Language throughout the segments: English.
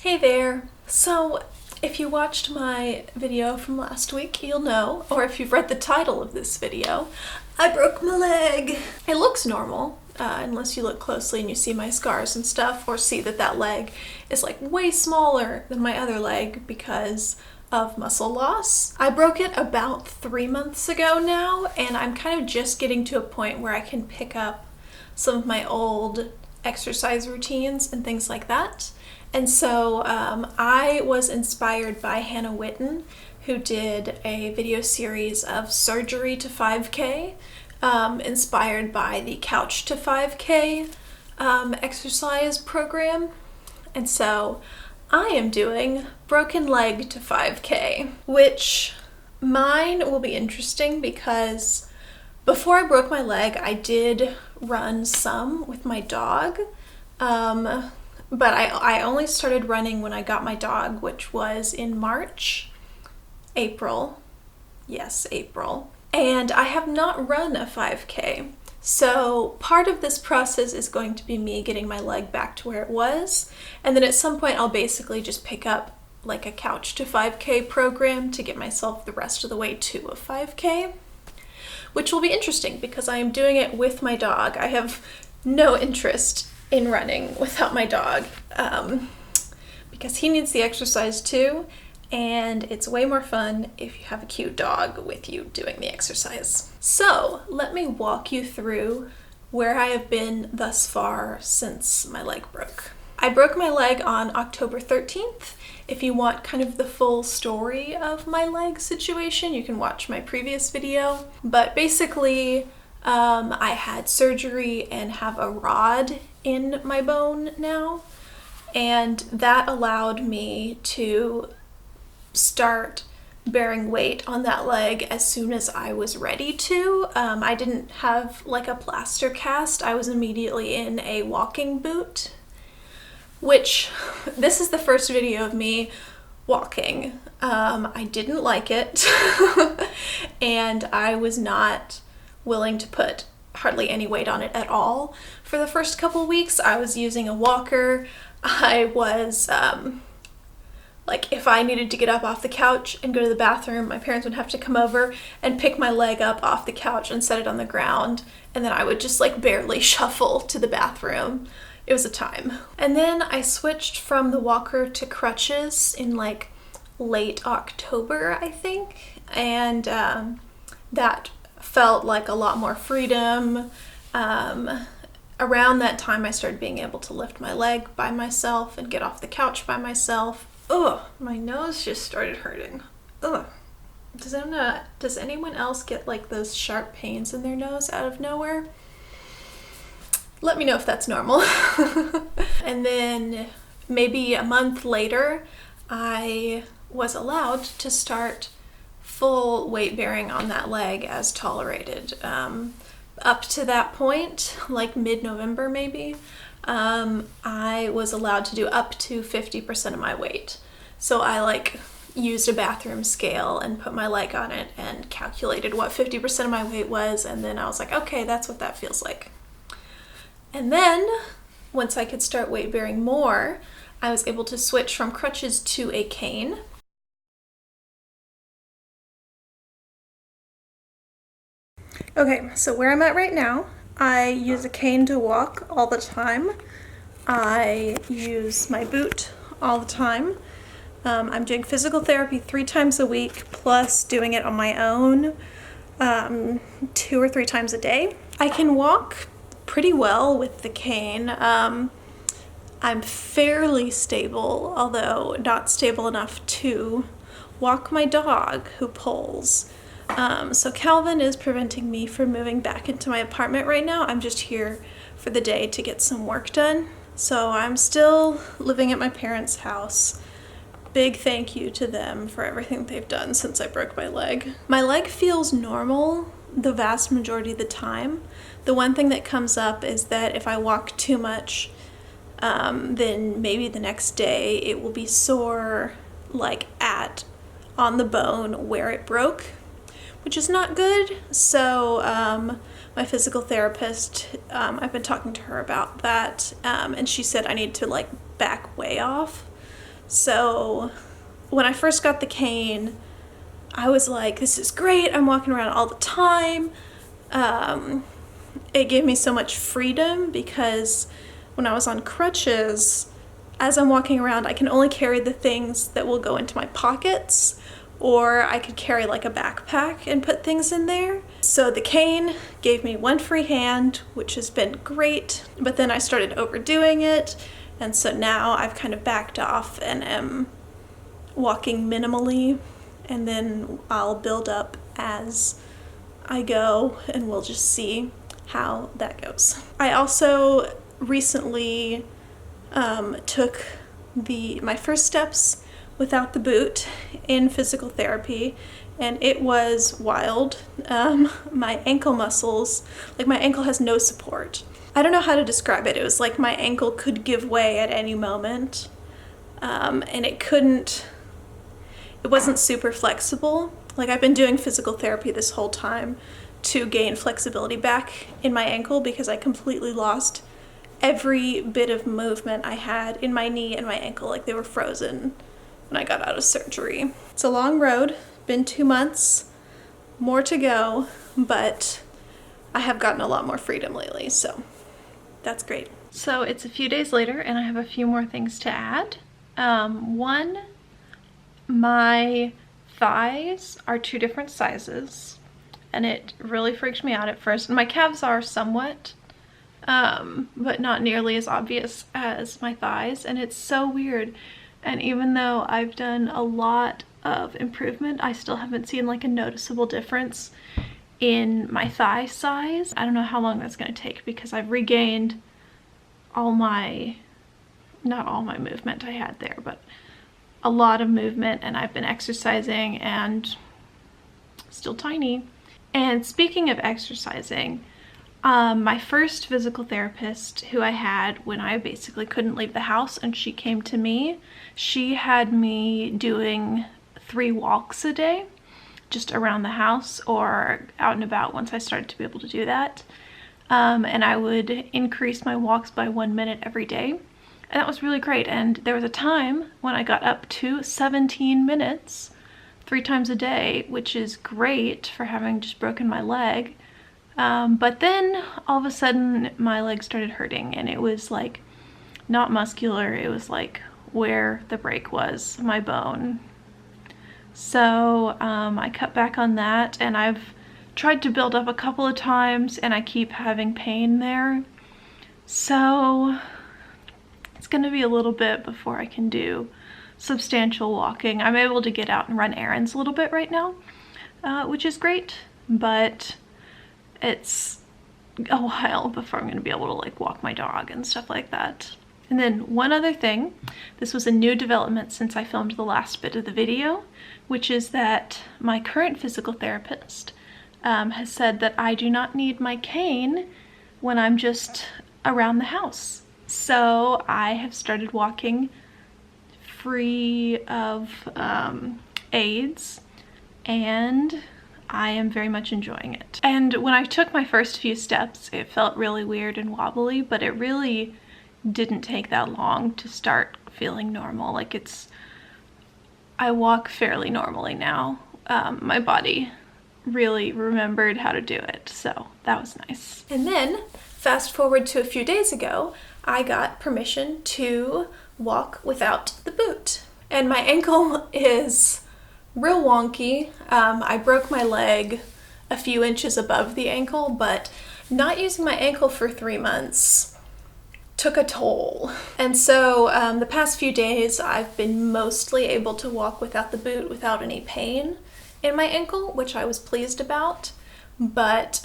Hey there! So, if you watched my video from last week, you'll know, or if you've read the title of this video, I broke my leg! It looks normal, unless you look closely and you see my scars and stuff, or see that that leg is like way smaller than my other leg because of muscle loss. I broke it about 3 months ago now, and I'm kind of just getting to a point where I can pick up some of my old exercise routines and things like that. And so I was inspired by Hannah Witten, who did a video series of surgery to 5K, inspired by the Couch to 5K exercise program. And so I am doing broken leg to 5K, which mine will be interesting because before I broke my leg, I did run some with my dog. But I only started running when I got my dog, which was in April. Yes, April. And I have not run a 5K. So part of this process is going to be me getting my leg back to where it was. And then at some point I'll basically just pick up like a Couch to 5K program to get myself the rest of the way to a 5K, which will be interesting because I am doing it with my dog. I have no interest in running without my dog because he needs the exercise too, and it's way more fun if you have a cute dog with you doing the exercise. So let me walk you through where I have been thus far since my leg broke. I broke my leg on October 13th. If you want kind of the full story of my leg situation, you can watch my previous video. But basically, I had surgery and have a rod in my bone now, and that allowed me to start bearing weight on that leg as soon as I was ready to. I didn't have like a plaster cast. I was immediately in a walking boot, which this is the first video of me walking. I didn't like it and I was not willing to put hardly any weight on it at all. For the first couple weeks, I was using a walker. I was like, if I needed to get up off the couch and go to the bathroom, my parents would have to come over and pick my leg up off the couch and set it on the ground, and then I would just like barely shuffle to the bathroom. It was a time. And then I switched from the walker to crutches in like late October, I think, and that felt like a lot more freedom. Around that time I started being able to lift my leg by myself and get off the couch by myself. Ugh, my nose just started hurting. Ugh. Does anyone else get like those sharp pains in their nose out of nowhere? Let me know if that's normal. And then maybe a month later, I was allowed to start full weight bearing on that leg as tolerated. Up to that point, like mid-November maybe, I was allowed to do up to 50% of my weight. So I like used a bathroom scale and put my leg on it and calculated what 50% of my weight was, and then I was like, okay, that's what that feels like. And then once I could start weight bearing more, I was able to switch from crutches to a cane. Okay, so where I'm at right now, I use a cane to walk all the time. I use my boot all the time. I'm doing physical therapy 3 times a week, plus doing it on my own 2 or 3 times a day. I can walk pretty well with the cane. I'm fairly stable, although not stable enough to walk my dog, who pulls. So Calvin is preventing me from moving back into my apartment right now. I'm just here for the day to get some work done. So I'm still living at my parents' house. Big thank you to them for everything they've done since I broke my leg. My leg feels normal the vast majority of the time. The one thing that comes up is that if I walk too much, then maybe the next day it will be sore, like on the bone where it broke, which is not good. So my physical therapist, I've been talking to her about that, and she said I need to like back way off So when I first got the cane, I was like, this is great. I'm walking around all the time. It gave me so much freedom because when I was on crutches, as I'm walking around, I can only carry the things that will go into my pockets, or I could carry like a backpack and put things in there. So the cane gave me one free hand, which has been great, but then I started overdoing it, and so now I've kind of backed off and am walking minimally, and then I'll build up as I go, and we'll just see how that goes. I also recently took my first steps without the boot in physical therapy, and it was wild. My ankle muscles, like my ankle has no support. I don't know how to describe it. It was like my ankle could give way at any moment, and it wasn't super flexible. Like, I've been doing physical therapy this whole time to gain flexibility back in my ankle because I completely lost every bit of movement I had in my knee and my ankle. Like, they were frozen when I got out of surgery. It's a long road, been 2 months, more to go, but I have gotten a lot more freedom lately, so that's great. So it's a few days later and I have a few more things to add. One, my thighs are 2 different sizes, and it really freaked me out at first. My calves are somewhat, but not nearly as obvious as my thighs, and it's so weird. And even though I've done a lot of improvement, I still haven't seen like a noticeable difference in my thigh size. I don't know how long that's going to take because I've regained not all my movement I had there, but a lot of movement, and I've been exercising and still tiny. And speaking of exercising, my first physical therapist who I had when I basically couldn't leave the house and she came to me, she had me doing 3 walks a day, just around the house or out and about once I started to be able to do that. And I would increase my walks by 1 minute every day. And that was really great. And there was a time when I got up to 17 minutes 3 times a day, which is great for having just broken my leg. But then all of a sudden my leg started hurting, and it was like not muscular, it was like where the break was, my bone. So I cut back on that, and I've tried to build up a couple of times and I keep having pain there. So it's going to be a little bit before I can do substantial walking. I'm able to get out and run errands a little bit right now, which is great, but it's a while before I'm going to be able to like walk my dog and stuff like that. And then one other thing, this was a new development since I filmed the last bit of the video, which is that my current physical therapist has said that I do not need my cane when I'm just around the house. So I have started walking free of aids, and I am very much enjoying it. And when I took my first few steps, it felt really weird and wobbly, but it really didn't take that long to start feeling normal. Like I walk fairly normally now. My body really remembered how to do it, so that was nice. And then fast forward to a few days ago, I got permission to walk without the boot. And my ankle is real wonky. I broke my leg a few inches above the ankle, but not using my ankle for 3 months took a toll. And so the past few days I've been mostly able to walk without the boot without any pain in my ankle, which I was pleased about, but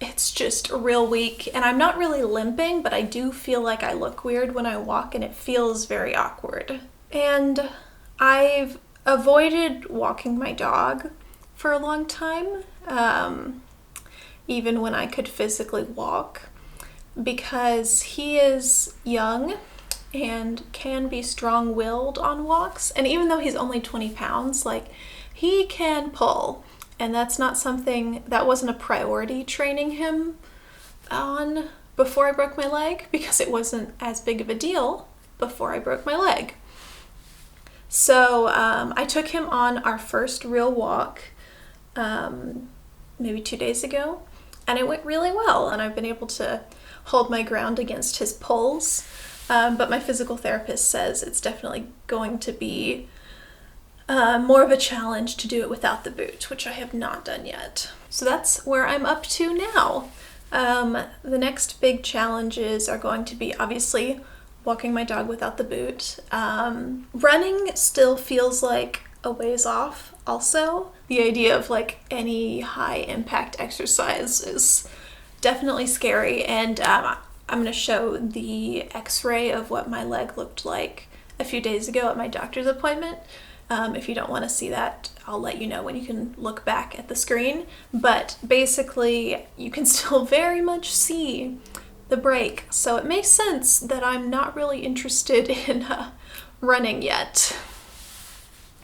it's just real weak, and I'm not really limping, but I do feel like I look weird when I walk, and it feels very awkward. And I've avoided walking my dog for a long time, even when I could physically walk, because he is young and can be strong-willed on walks, and even though he's only 20 pounds, like, he can pull. And that's not something, that wasn't a priority training him on before I broke my leg, because it wasn't as big of a deal before I broke my leg. So I took him on our first real walk maybe 2 days ago, and it went really well, and I've been able to hold my ground against his pulls. But my physical therapist says it's definitely going to be more of a challenge to do it without the boot, which I have not done yet. So that's where I'm up to now. The next big challenges are going to be obviously walking my dog without the boot. Running still feels like a ways off also. The idea of like any high impact exercise is definitely scary, and I'm going to show the x-ray of what my leg looked like a few days ago at my doctor's appointment. If you don't want to see that, I'll let you know when you can look back at the screen. But basically, you can still very much see the break. So it makes sense that I'm not really interested in running yet,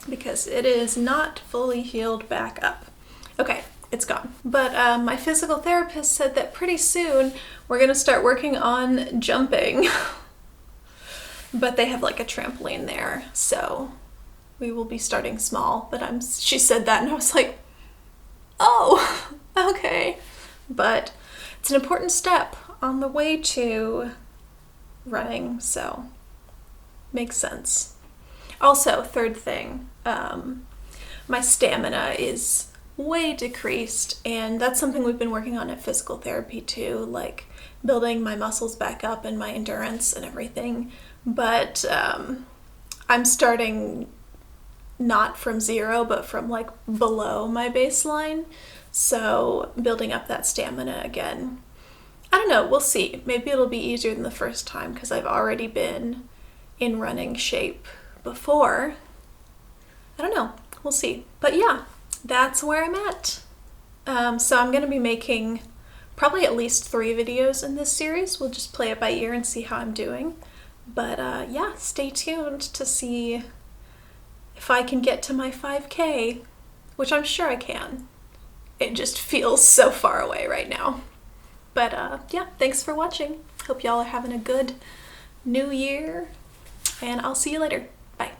because it is not fully healed back up. Okay, it's gone. But my physical therapist said that pretty soon we're going to start working on jumping. But they have like a trampoline there, so we will be starting small. But she said that and I was like, oh, okay. But it's an important step on the way to running, so makes sense. Also, third thing, my stamina is way decreased, and that's something we've been working on at physical therapy too, like building my muscles back up and my endurance and everything. But I'm starting not from zero, but from like below my baseline. So building up that stamina again, I don't know, we'll see. Maybe it'll be easier than the first time because I've already been in running shape before. I don't know, we'll see. But yeah, that's where I'm at. So I'm going to be making probably at least 3 videos in this series. We'll just play it by ear and see how I'm doing. But yeah, stay tuned to see if I can get to my 5K, which I'm sure I can. It just feels so far away right now. But yeah, thanks for watching. Hope y'all are having a good new year, and I'll see you later.